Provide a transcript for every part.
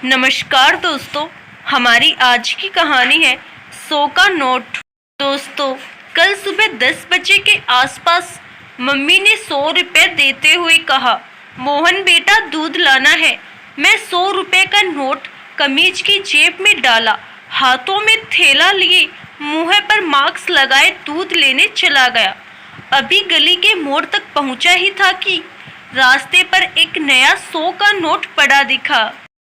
नमस्कार दोस्तों, हमारी आज की कहानी है 100 का नोट। दोस्तों, कल सुबह 10 बजे के आसपास मम्मी ने 100 रुपये देते हुए कहा, मोहन बेटा दूध लाना है। मैं 100 रुपये का नोट कमीज की जेब में डाला, हाथों में थैला लिए, मुंह पर मास्क लगाए दूध लेने चला गया। अभी गली के मोड़ तक पहुंचा ही था कि रास्ते पर एक नया 100 का नोट पड़ा दिखा।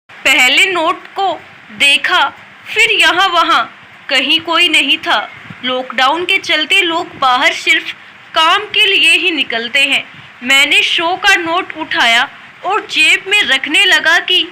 पहले नोट को देखा, फिर यहाँ वहाँ, कहीं कोई नहीं था। लॉकडाउन के चलते लोग बाहर सिर्फ काम के लिए ही निकलते हैं। मैंने 100 का नोट उठाया और जेब में रखने लगा कि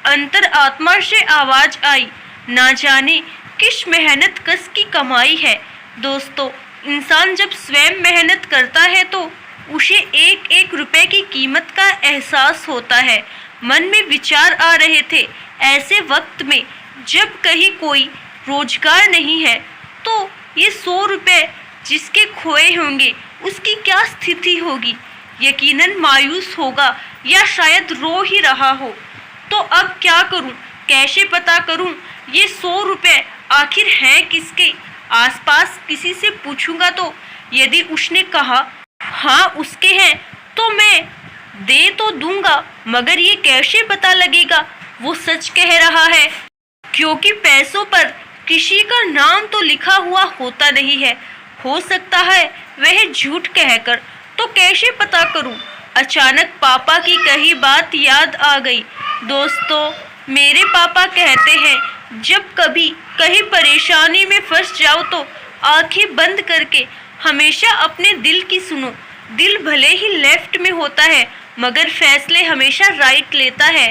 अंतर आत्मा से आवाज़ आई, ना जाने किस मेहनत कश की कमाई है। दोस्तों, इंसान जब स्वयं मेहनत करता है तो उसे एक एक रुपए की कीमत का एहसास होता है। मन में विचार आ रहे थे, ऐसे वक्त में जब कहीं कोई रोजगार नहीं है तो ये 100 रुपये जिसके खोए होंगे उसकी क्या स्थिति होगी। यकीनन मायूस होगा या शायद रो ही रहा हो। तो अब क्या करूं, कैसे पता करूं ये 100 रुपये आखिर हैं किसके। आसपास किसी से पूछूंगा तो यदि उसने कहा हाँ उसके हैं तो मैं दे तो दूंगा, मगर ये कैसे पता लगेगा वो सच कह रहा है, क्योंकि पैसों पर किसी का नाम तो लिखा हुआ होता नहीं है। हो सकता है वह झूठ कहकर, तो कैसे पता करूं। अचानक पापा की कही बात याद आ गई। दोस्तों, मेरे पापा कहते हैं जब कभी कहीं परेशानी में फंस जाओ तो आंखें बंद करके हमेशा अपने दिल की सुनो। दिल भले ही लेफ्ट में होता है मगर फैसले हमेशा राइट लेता है,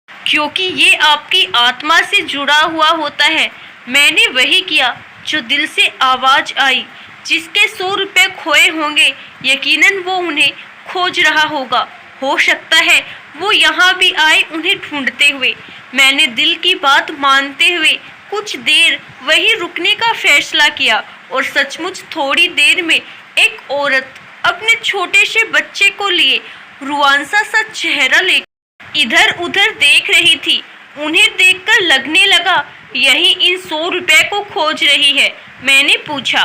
क्योंकि ये आपकी आत्मा से जुड़ा हुआ होता है। मैंने वही किया जो दिल से आवाज़ आई। जिसके 100 रुपये खोए होंगे यकीनन वो उन्हें खोज रहा होगा। हो सकता है वो यहाँ भी आए उन्हें ढूंढते हुए। मैंने दिल की बात मानते हुए कुछ देर वहीं रुकने का फैसला किया और सचमुच थोड़ी देर में एक औरत अपने छोटे से बच्चे को लिए रुआंसा सा चेहरा लेकर इधर उधर देख रही थी। उन्हें देखकर लगने लगा यही इन 100 रुपये को खोज रही है। मैंने पूछा,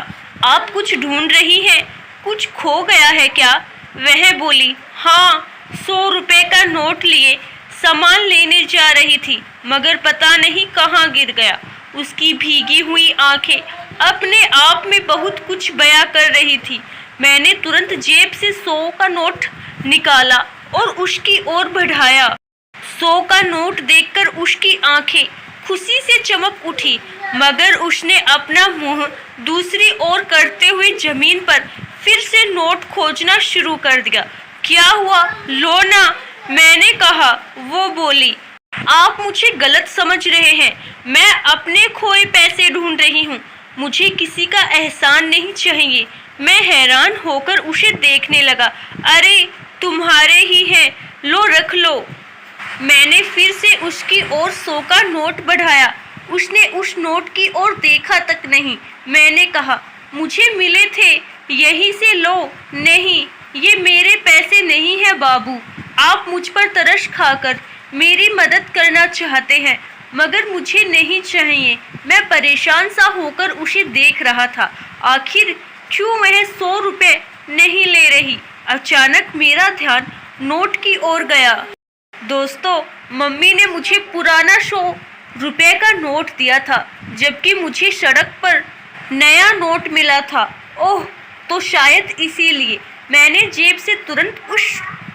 आप कुछ ढूंढ रही हैं, कुछ खो गया है क्या? वह बोली, हाँ, 100 रुपये का नोट लिए सामान लेने जा रही थी, मगर पता नहीं कहाँ गिर गया। उसकी भीगी हुई आंखें अपने आप में बहुत कुछ बयां कर रही थी। मैंने तुरंत जेब से 100 का नोट निकाला और उसकी ओर बढ़ाया। 100 का नोट देखकर उसकी आंखें खुशी से चमक उठी, मगर उसने अपना मुंह दूसरी ओर करते हुए जमीन पर फिर से नोट खोजना शुरू कर दिया। क्या हुआ, लो ना, मैंने कहा। वो बोली, आप मुझे गलत समझ रहे हैं, मैं अपने खोए पैसे ढूंढ रही हूँ, मुझे किसी का एहसान नहीं चाहिए। मैं हैरान होकर उसे देखने लगा। अरे तुम्हारे ही हैं, लो रख लो। मैंने फिर से उसकी ओर 100 का नोट बढ़ाया। उसने उस नोट की ओर देखा तक नहीं। मैंने कहा, मुझे मिले थे, यहीं से लो। नहीं, ये मेरे पैसे नहीं है बाबू। आप मुझ पर तरस खाकर मेरी मदद करना चाहते हैं, मगर मुझे नहीं चाहिए। मैं परेशान सा होकर उसे देख रहा था। आखिर क्यों वह 100 रुपये नहीं ले रही। अचानक मेरा ध्यान नोट की ओर गया। दोस्तों, मम्मी ने मुझे पुराना 100 रुपये का नोट दिया था, जबकि मुझे सड़क पर नया नोट मिला था। ओह, तो शायद इसीलिए। मैंने जेब से तुरंत उस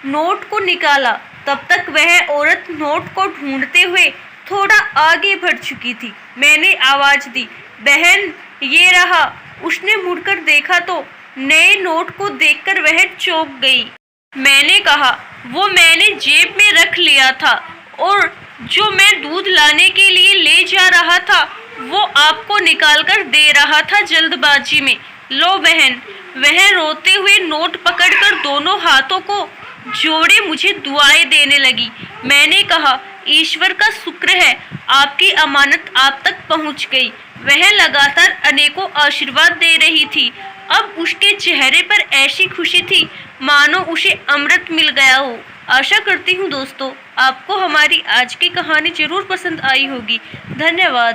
नोट को निकाला। तब तक वह औरत नोट को ढूंढते हुए थोड़ा आगे बढ़ चुकी थी। मैंने आवाज़ दी, बहन ये रहा। उसने मुड़कर देखा तो नए नोट को देखकर वह चौंक गई। मैंने कहा, वो मैंने जेब में रख लिया था और जो मैं दूध लाने के लिए ले जा रहा था वो आपको निकालकर दे रहा था जल्दबाजी में। लो बहन। वह रोते हुए नोट पकड़कर दोनों हाथों को जोड़े मुझे दुआएं देने लगी। मैंने कहा, ईश्वर का शुक्र है आपकी अमानत आप तक पहुंच गई। वह लगातार अनेकों आशीर्वाद दे रही थी। अब उसके चेहरे पर ऐसी खुशी थी मानो उसे अमृत मिल गया हो। आशा करती हूँ दोस्तों आपको हमारी आज की कहानी जरूर पसंद आई होगी। धन्यवाद।